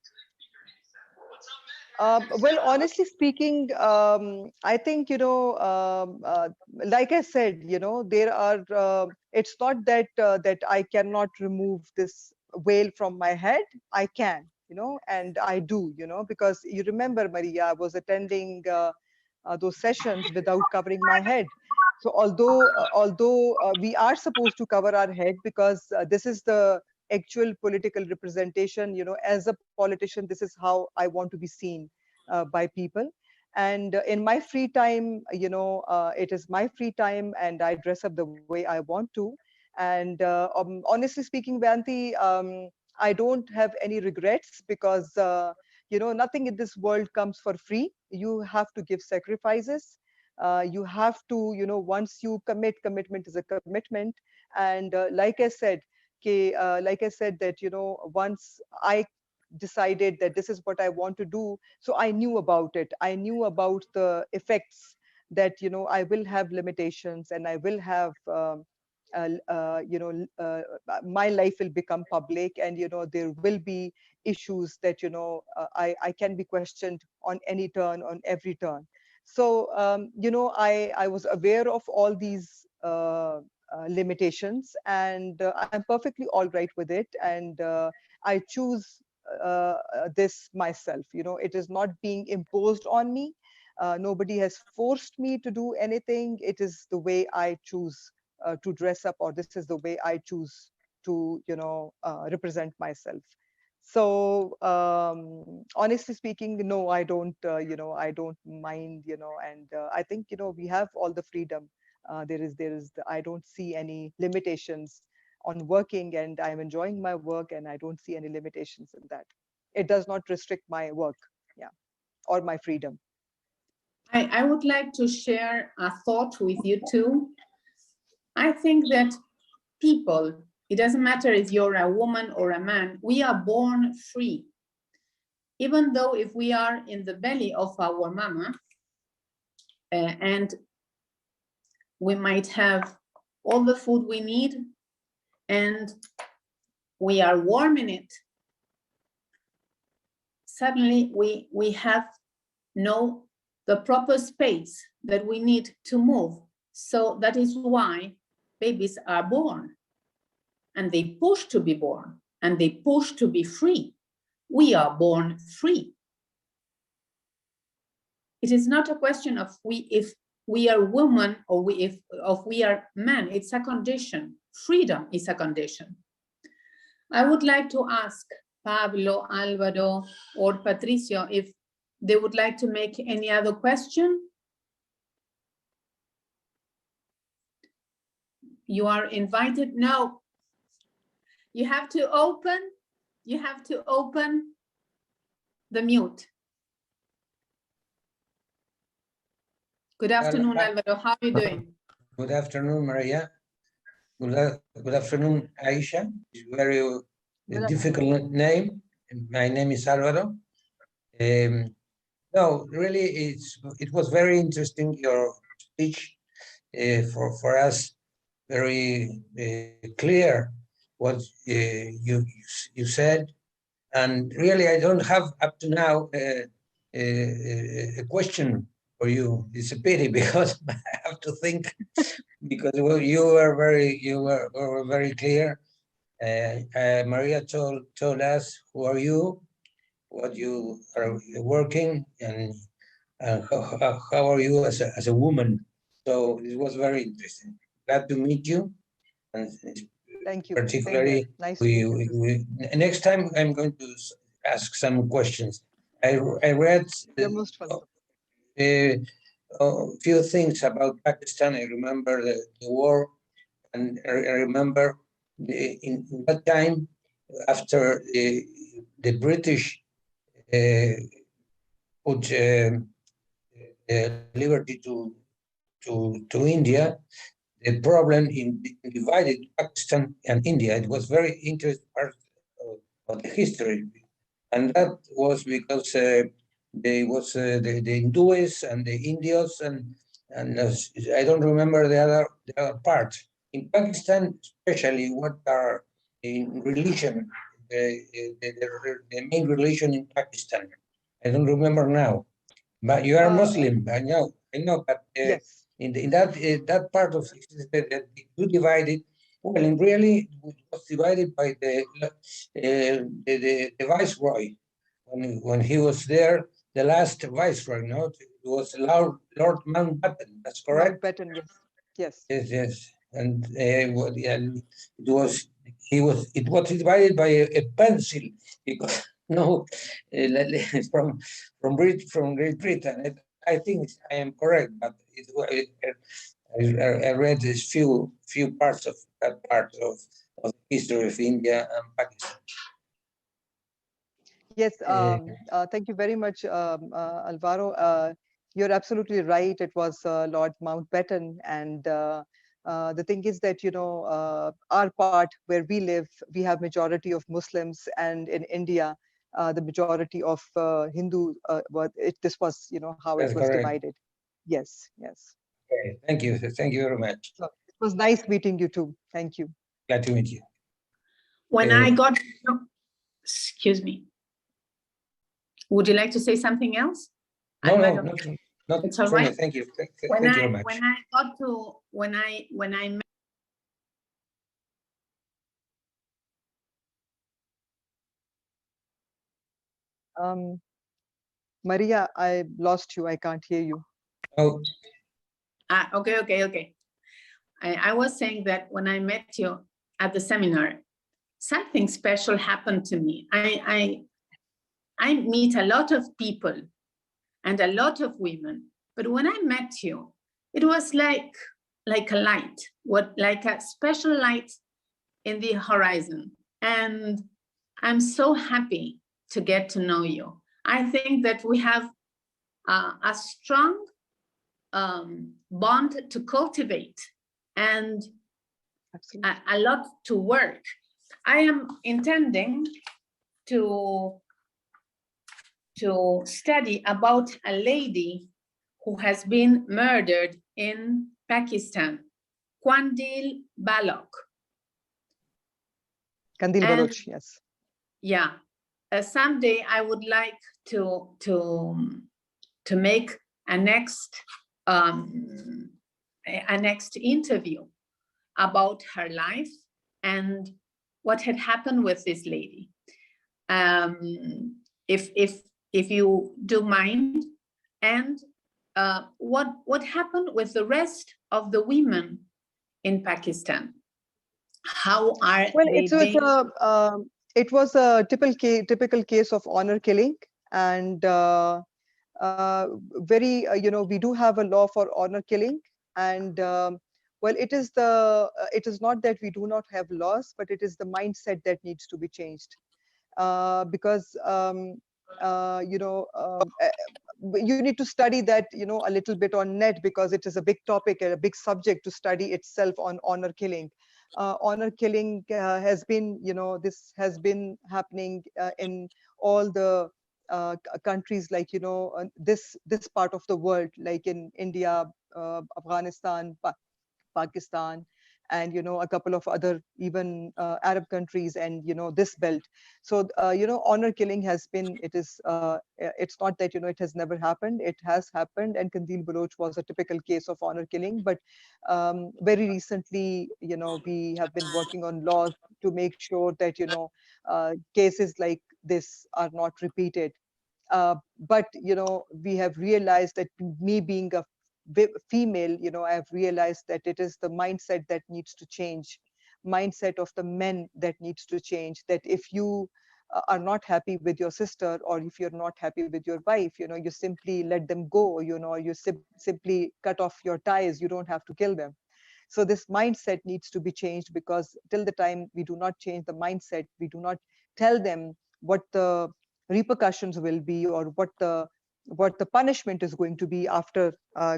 Well, honestly speaking, I think, like I said, there are, it's not that that I cannot remove this veil from my head. I can, and I do, because you remember, Maria, I was attending those sessions without covering my head. So although we are supposed to cover our head because this is the actual political representation, as a politician, this is how I want to be seen by people. And in my free time, it is my free time and I dress up the way I want to. And honestly speaking, Vanti, I don't have any regrets because, nothing in this world comes for free. You have to give sacrifices. You have to, once you commit, commitment is a commitment. And like I said that, once I decided that this is what I want to do. So I knew about it. I knew about the effects that, I will have limitations and I will have, my life will become public and, there will be issues that, I can be questioned on any turn, on every turn. So, I was aware of all these limitations and I'm perfectly all right with it. And I choose this myself. It is not being imposed on me. Nobody has forced me to do anything. It is the way I choose to dress up, or this is the way I choose to, represent myself. So honestly speaking, no, I don't, I don't mind, and I think, we have all the freedom. I don't see any limitations on working, and I'm enjoying my work and I don't see any limitations in that. It does not restrict my work, yeah, or my freedom. I would like to share a thought with you too. I think that people, it doesn't matter if you're a woman or a man, we are born free. Even though if we are in the belly of our mama, and we might have all the food we need and we are warm in it, suddenly we have the proper space that we need to move. So that is why babies are born and they push to be born and they push to be free. We are born free. It is not a question of if we are women or if we are men. It's a condition. Freedom is a condition. I would like to ask Pablo, Alvaro, or Patricio if they would like to make any other question. You are invited. No, you have to open the mute. Good afternoon, Alvaro. How are you doing? Good afternoon, Maria. Good afternoon, Ayesha. It's a very difficult name. My name is Alvaro. No, really, it was very interesting, your speech, for us, very clear what you said. And really, I don't have up to now a question for you. It's a pity because I have to think, because you were very clear. Maria told us who are you, what you are working, and how are you as a woman. So it was very interesting. Glad to meet you. And thank you. Particularly, nice to meet you. Next time I'm going to ask some questions. I read You're most welcome. A few things about Pakistan. I remember the war, and I remember in that time, after the British put liberty to India, the problem in divided Pakistan and India. It was very interesting part of the history, and that was because there was the Hindus and the Indians and I don't remember the other part. In Pakistan, especially, what are in religion, the main religion in Pakistan. I don't remember now. But you are Muslim, I know, but Yes. in that part of that you divided. Well, in really, it was divided by the viceroy when he was there. The last viceroy, no, it was Lord Mountbatten. That's correct. Mountbatten, yes, yes. Yes, yes, and it was divided by a pencil because no, from Great Britain. I think I am correct, but I read this few parts of that part of the history of India and Pakistan. Yes, thank you very much, Alvaro. You're absolutely right. It was Lord Mountbatten, and the thing is that, you know, our part where we live, we have majority of Muslims, and in India, the majority of Hindu. This was, you know, how it That's was correct. divided. Yes, yes. Okay, thank you very much. So it was nice meeting you too. Thank you. Glad to meet you. When I got, excuse me. Would you like to say something else? No, Alvaro? no, It's all for me. right. Thank you. Thank you very much. When I got to, when I met, Maria, I lost you. I can't hear you. Oh, okay. I was saying that when I met you at the seminar, something special happened to me. I meet a lot of people and a lot of women, but when I met you, it was like a light, like a special light in the horizon. And I'm so happy to get to know you. I think that we have a strong bond to cultivate and a lot to work. I am intending to study about a lady who has been murdered in Pakistan, Qandil Balok. Qandil Baloch, yes. Yeah, someday I would like to make a next interview about her life and what had happened with this lady. If you do mind, and what happened with the rest of the women in Pakistan? How are they being? It was a typical case of honor killing, and very you know, we do have a law for honor killing, and well, it is not that we do not have laws, but it is the mindset that needs to be changed, because you know, you need to study that, you know, a little bit on net, because it is a big topic and a big subject to study itself on honor killing. Honor killing has been, you know, this has been happening in all the countries, like, you know, this part of the world, like in India, Afghanistan, Pakistan, and, you know, a couple of other even Arab countries, and, you know, this belt. So you know, honor killing has been, it's not that, you know, it has never happened. It has happened, and Qandil Baloch was a typical case of honor killing. But very recently, you know, we have been working on laws to make sure that, you know, cases like this are not repeated. But, you know, we have realized that, me being a female, you know, I have realized that it is the mindset that needs to change, mindset of the men that needs to change, that if you are not happy with your sister, or if you're not happy with your wife, you know, you simply let them go, you know, you simply cut off your ties, you don't have to kill them. So this mindset needs to be changed, because till the time we do not change the mindset, we do not tell them what the repercussions will be, or what the punishment is going to be after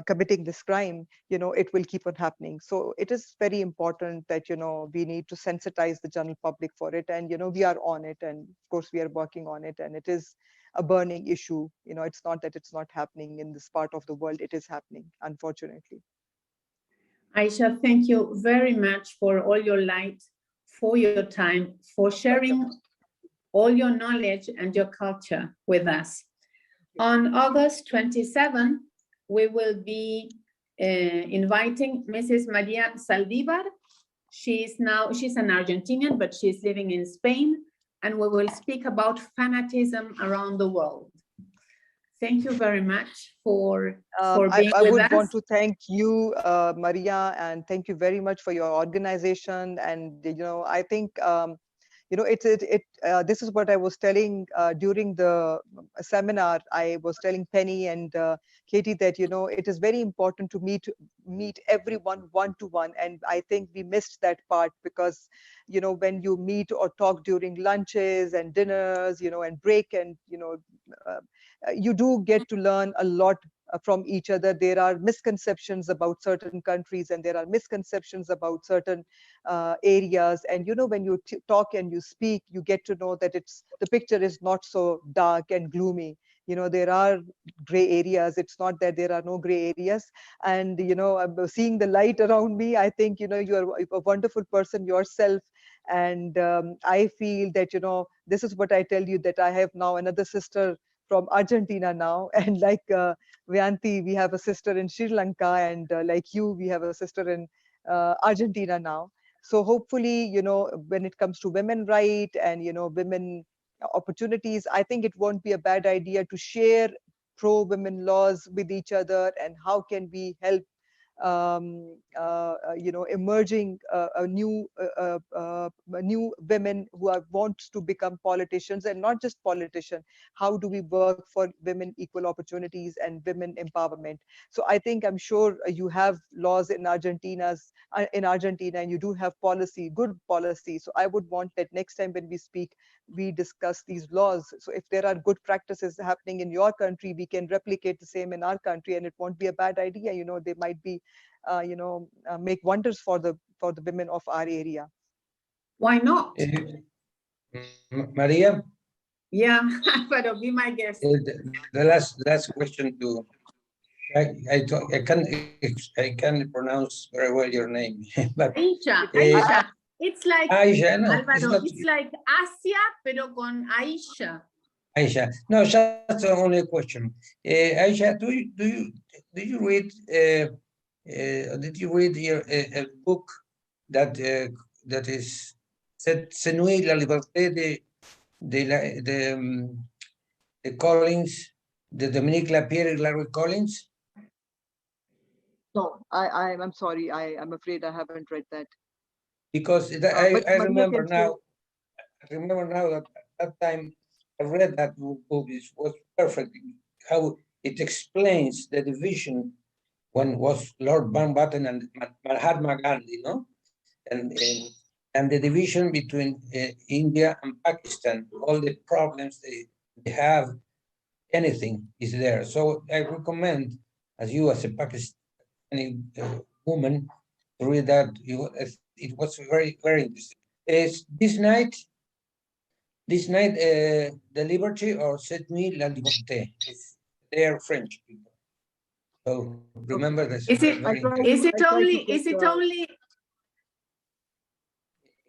committing this crime, you know, it will keep on happening. So it is very important that, you know, we need to sensitize the general public for it, and, you know, we are on it, and of course we are working on it, and it is a burning issue. You know, it's not that it's not happening in this part of the world, it is happening, unfortunately. Ayesha, thank you very much for all your light, for your time, for sharing all your knowledge and your culture with us. On August 27, we will be inviting Mrs. Maria Saldivar. She's an Argentinian, but she's living in Spain, and we will speak about fanatism around the world. Thank you very much for being I with would us. want to thank you, Maria, and thank you very much for your organization. And I think this is what I was telling during the seminar. I was telling Penny and Katie that it is very important to meet everyone one-to-one, and I think we missed that part because when you meet or talk during lunches and dinners, and break, and you do get to learn a lot from each other. There are misconceptions about certain countries, and there are misconceptions about certain areas, and when you talk and you speak, you get to know that the picture is not so dark and gloomy. There are gray areas. It's not that there are no gray areas. And I'm seeing the light around me. I think you're a wonderful person yourself, and I feel that this is what I tell you, that I have now another sister from Argentina now, and like Vyanti, we have a sister in Sri Lanka, and like you, we have a sister in Argentina now. So hopefully, when it comes to women right and women opportunities, I think it won't be a bad idea to share pro-women laws with each other, and how can we help emerging new women who want to become politicians, and not just politicians. How do we work for women equal opportunities and women empowerment? So I think, I'm sure you have laws in Argentina, and you do have good policy. So I would want that next time when we speak, we discuss these laws. So if there are good practices happening in your country, we can replicate the same in our country, and it won't be a bad idea. They might be make wonders for the women of our area. Why not? Maria? Yeah, but be my guest. The last question to I can't pronounce very well your name, but Ayesha. It's like Ayesha, no, Alvaro, it's like Asia, pero con Ayesha. Ayesha, no, that's the only question. Ayesha, do you read? Did you read a book that is C'est nuit la liberté de Collins, de Dominique Lapierre and Larry Collins? No, I'm sorry. I'm afraid I haven't read that. Because I remember now. I remember now that at that time I read that book. It was perfect. How it explains the division when was Lord Mountbatten and Mahatma Gandhi, and the division between India and Pakistan, all the problems they have, anything is there. So I recommend, as you as a Pakistani woman, to read that. It was very, very interesting. This night, the liberty, or Cette nuit la liberté. They are French people. So remember this. Is it only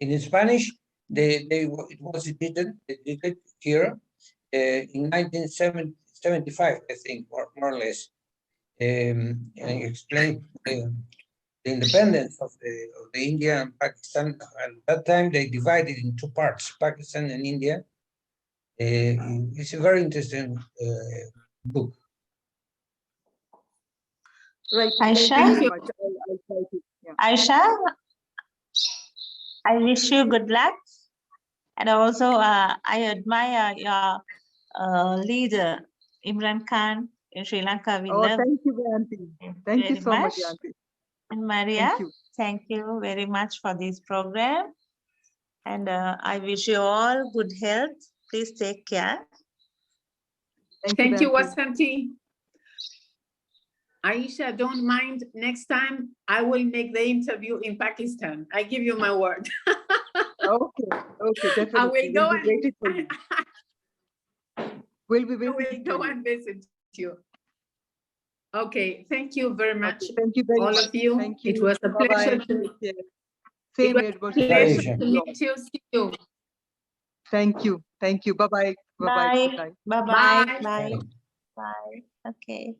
in Spanish? It was edited here in 1975, I think, more or less, and explained the independence of the India and Pakistan. At that time, they divided in two parts, Pakistan and India. It's a very interesting book. Right. Ayesha? Thank you very much. I'll try to, yeah. Ayesha, I wish you good luck. And also, I admire your leader, Imran Khan in Sri Lanka. We love thank you, Vyanti. Thank you so much, Vyanti. And Maria, thank you very much for this program. And I wish you all good health. Please take care. Thank you, Vasanti. Ayesha, don't mind. Next time, I will make the interview in Pakistan. I give you my word. Okay, definitely. I will go and waiting for you. We'll be waiting. I will go and visit you. Okay, thank you very much. Okay, thank you very all much. of you. Thank you. It was a pleasure to meet you. Same it was a pleasure to meet you. See you. Thank you. Thank you. Bye-bye. Bye. Bye-bye. Bye. Bye. Okay.